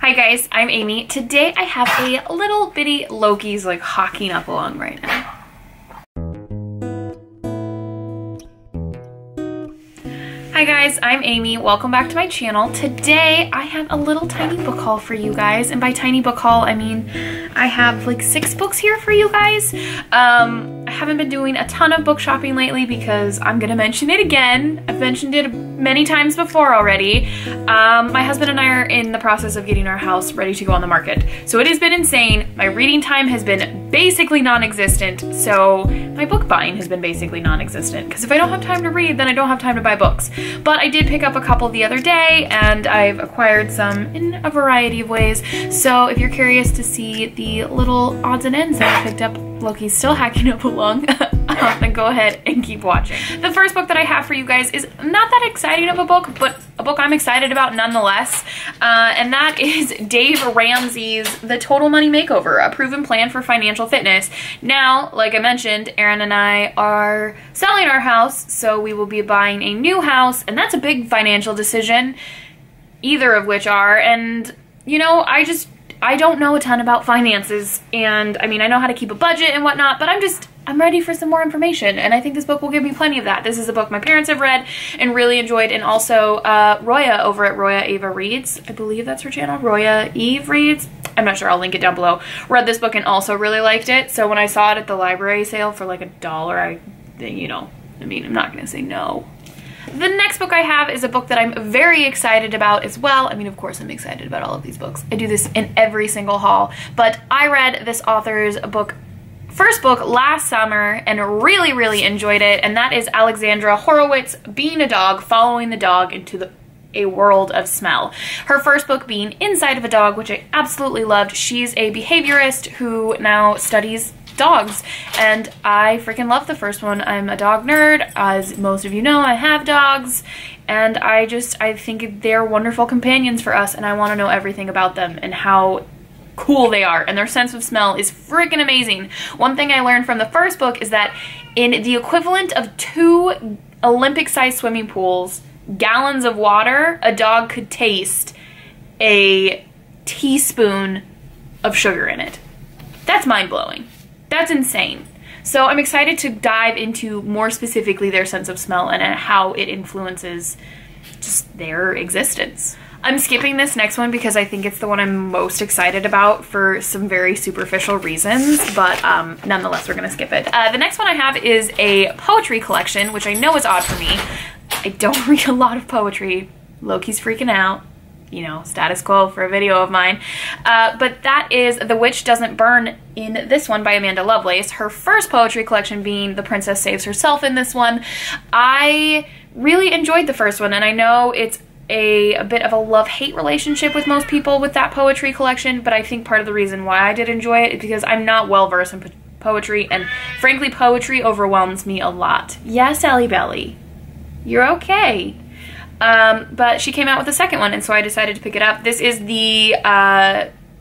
Hi guys, I'm Amy. Today I have a little bitty Loki's like hawking up along right now. Hi guys, I'm Amy. Welcome back to my channel. Today I have a little tiny book haul for you guys, and by tiny book haul I mean I have like 6 books here for you guys. I haven't been doing a ton of book shopping lately because I'm gonna mention it again. I've mentioned it many times before already. My husband and I are in the process of getting our house ready to go on the market. So it has been insane. My reading time has been basically non-existent. So my book buying has been basically non-existent because if I don't have time to read, then I don't have time to buy books. But I did pick up a couple the other day and I've acquired some in a variety of ways. So if you're curious to see the little odds and ends that I picked up, Loki's still hacking up along, then go ahead and keep watching. The first book that I have for you guys is not that exciting of a book, but a book I'm excited about nonetheless. And that is Dave Ramsey's The Total Money Makeover, A Proven Plan for Financial Fitness. Now, like I mentioned, Aaron and I are selling our house, so we will be buying a new house, and that's a big financial decision, either of which are, and you know, I don't know a ton about finances, and I mean, I know how to keep a budget and whatnot, but I'm ready for some more information, and I think this book will give me plenty of that. This is a book my parents have read and really enjoyed, and also Roya over at Roya Eva Reads, I believe that's her channel, Roya Eve Reads, I'm not sure, I'll link it down below, read this book and also really liked it, so when I saw it at the library sale for like $1, you know, I mean, I'm not gonna say no. The next book I have is a book that I'm very excited about as well. I mean, of course I'm excited about all of these books. I do this in every single haul, but I read this author's first book last summer and really enjoyed it, and that is Alexandra Horowitz, Being a Dog, Following the Dog into a World of Smell. Her first book being Inside of a Dog, which I absolutely loved. She's a behaviorist who now studies dogs, and I freaking love the first one. I'm a dog nerd. As most of you know, I have dogs, and I think they're wonderful companions for us, and I want to know everything about them and how cool they are, and their sense of smell is freaking amazing. One thing I learned from the first book is that in the equivalent of 2 Olympic-sized swimming pools, gallons of water, a dog could taste a teaspoon of sugar in it. That's mind-blowing. That's insane. So I'm excited to dive into more specifically their sense of smell and how it influences just their existence. I'm skipping this next one because I think it's the one I'm most excited about for some very superficial reasons, but nonetheless, we're gonna skip it. The next one I have is a poetry collection, which I know is odd for me. I don't read a lot of poetry. Loki's freaking out. You know, status quo for a video of mine. But that is The Witch Doesn't Burn in this one by Amanda Lovelace. Her first poetry collection being The Princess Saves Herself in this one. I really enjoyed the first one, and I know it's a bit of a love-hate relationship with most people with that poetry collection, but I think part of the reason why I did enjoy it is because I'm not well-versed in poetry, and frankly, poetry overwhelms me a lot. Yeah, Sally Belly, you're okay. But she came out with a second one, and so I decided to pick it up. This is the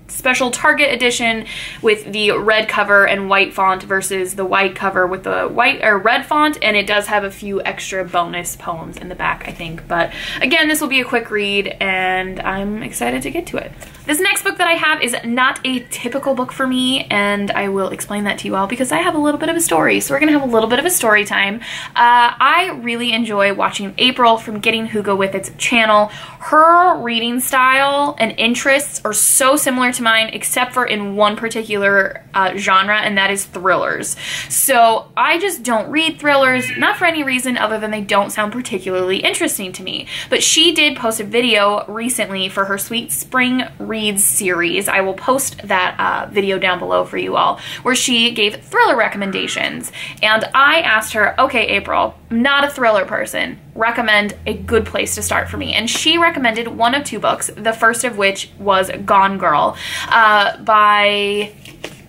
special Target edition with the red cover and white font versus the white cover with the white or red font, and it does have a few extra bonus poems in the back, I think. But again, this will be a quick read, and I'm excited to get to it. This next book that I have is not a typical book for me, and I will explain that to you all because I have a little bit of a story. So we're gonna have a little bit of a story time. I really enjoy watching April from Getting Hugo With It's channel. Her reading style and interests are so similar to mine, except for in one particular genre, and that is thrillers. So I just don't read thrillers, not for any reason other than they don't sound particularly interesting to me. But she did post a video recently for her Sweet Spring Reads series. I will post that video down below for you all, where she gave thriller recommendations. And I asked her, okay, April, I'm not a thriller person, recommend a good place to start for me. And she recommended one of 2 books, the first of which was Gone Girl by,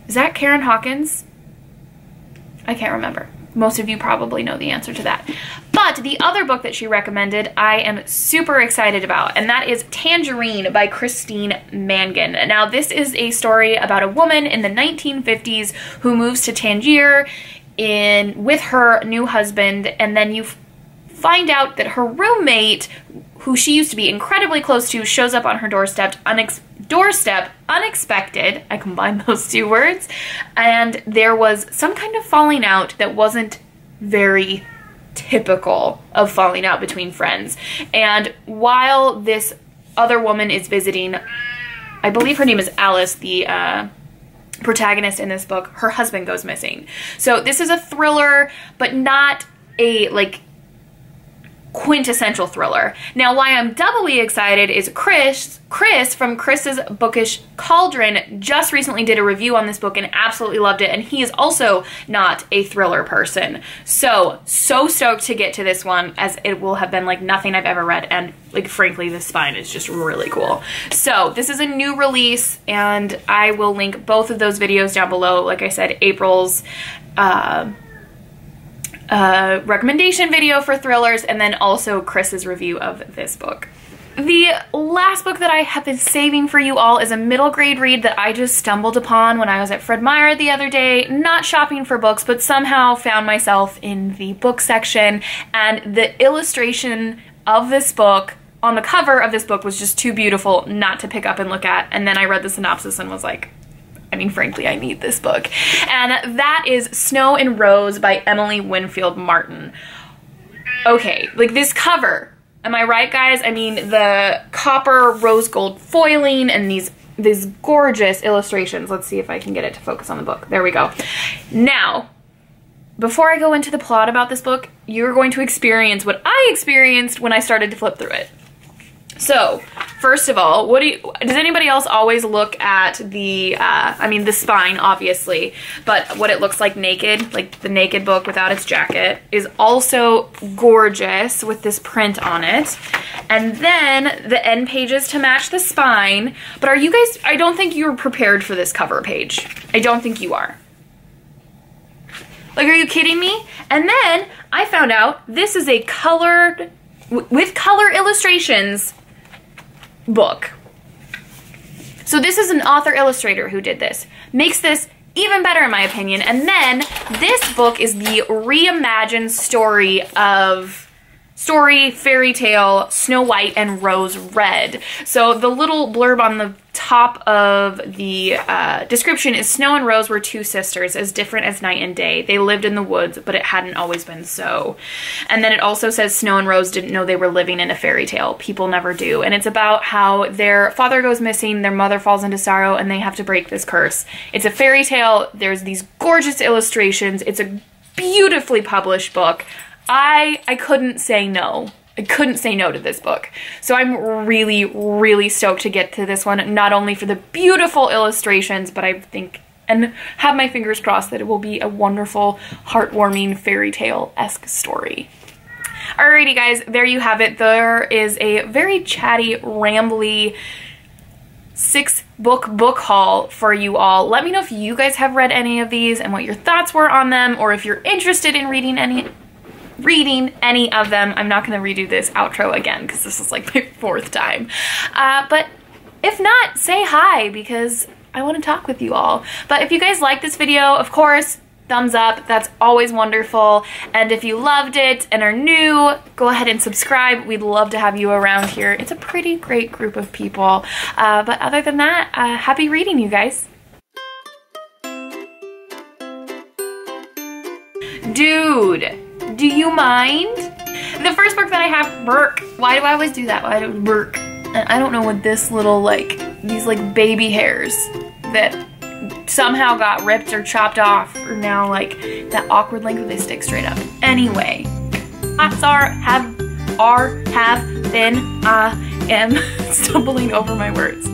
is that Karen Hawkins? I can't remember. Most of you probably know the answer to that. But the other book that she recommended I am super excited about, and that is Tangerine by Christine Mangan. Now, this is a story about a woman in the 1950s who moves to Tangier with her new husband, and then you find out that her roommate, who she used to be incredibly close to, shows up on her doorstep unexpected. I combined those two words. And there was some kind of falling out that wasn't very typical of falling out between friends. And while this other woman is visiting, I believe her name is Alice, the protagonist in this book, her husband goes missing. So this is a thriller, but not a like quintessential thriller. Now, why I'm doubly excited is Chris from Chris's Bookish Cauldron just recently did a review on this book and absolutely loved it, and he is also not a thriller person. So stoked to get to this one, as it will have been like nothing I've ever read, and like frankly the spine is just really cool. So this is a new release, and I will link both of those videos down below. Like I said, April's recommendation video for thrillers, and then also Chris's review of this book. The last book that I have been saving for you all is a middle grade read that I just stumbled upon when I was at Fred Meyer the other day, not shopping for books, but somehow found myself in the book section, and the illustration of this book on the cover of this book was just too beautiful not to pick up and look at. And then I read the synopsis and was like, I mean, frankly, I need this book. And that is Snow and Rose by Emily Winfield Martin. Okay, like this cover, am I right, guys? I mean, the copper rose gold foiling and these gorgeous illustrations. Let's see if I can get it to focus on the book. There we go. Now, before I go into the plot about this book, you're going to experience what I experienced when I started to flip through it. So, first of all, does anybody else always look at the, I mean the spine obviously, but what it looks like naked, like the naked book without its jacket, is also gorgeous with this print on it. And then the end pages to match the spine, but are you guys, I don't think you're prepared for this cover page. I don't think you are. Like, are you kidding me? And then I found out this is a colored, with color illustrations book. So this is an author illustrator who did this. Makes this even better in my opinion. And then this book is the reimagined fairy tale Snow White and Rose Red. So the little blurb on the top of the description is Snow and Rose were two sisters, as different as night and day. They lived in the woods, but it hadn't always been so. And then it also says Snow and Rose didn't know they were living in a fairy tale. People never do. And it's about how their father goes missing, their mother falls into sorrow, and they have to break this curse. It's a fairy tale. There's these gorgeous illustrations. It's a beautifully published book. I couldn't say no. I couldn't say no to this book. So I'm really, really stoked to get to this one, not only for the beautiful illustrations, but I think, and have my fingers crossed, that it will be a wonderful, heartwarming, fairy tale-esque story. Alrighty guys, there you have it. There is a very chatty, rambly 6-book haul for you all. Let me know if you guys have read any of these and what your thoughts were on them, or if you're interested in reading any of them. I'm not going to redo this outro again because this is like my 4th time. But if not, say hi because I want to talk with you all. But if you guys like this video, of course, thumbs up. That's always wonderful. And if you loved it and are new, go ahead and subscribe. We'd love to have you around here. It's a pretty great group of people. But other than that, happy reading, you guys. Dude, do you mind? The first book that I have, Burke. Why do I always do that? Why do Burke? And I don't know what this little, like, these like baby hairs that somehow got ripped or chopped off are now like that awkward length where they stick straight up. Anyway, I am stumbling over my words.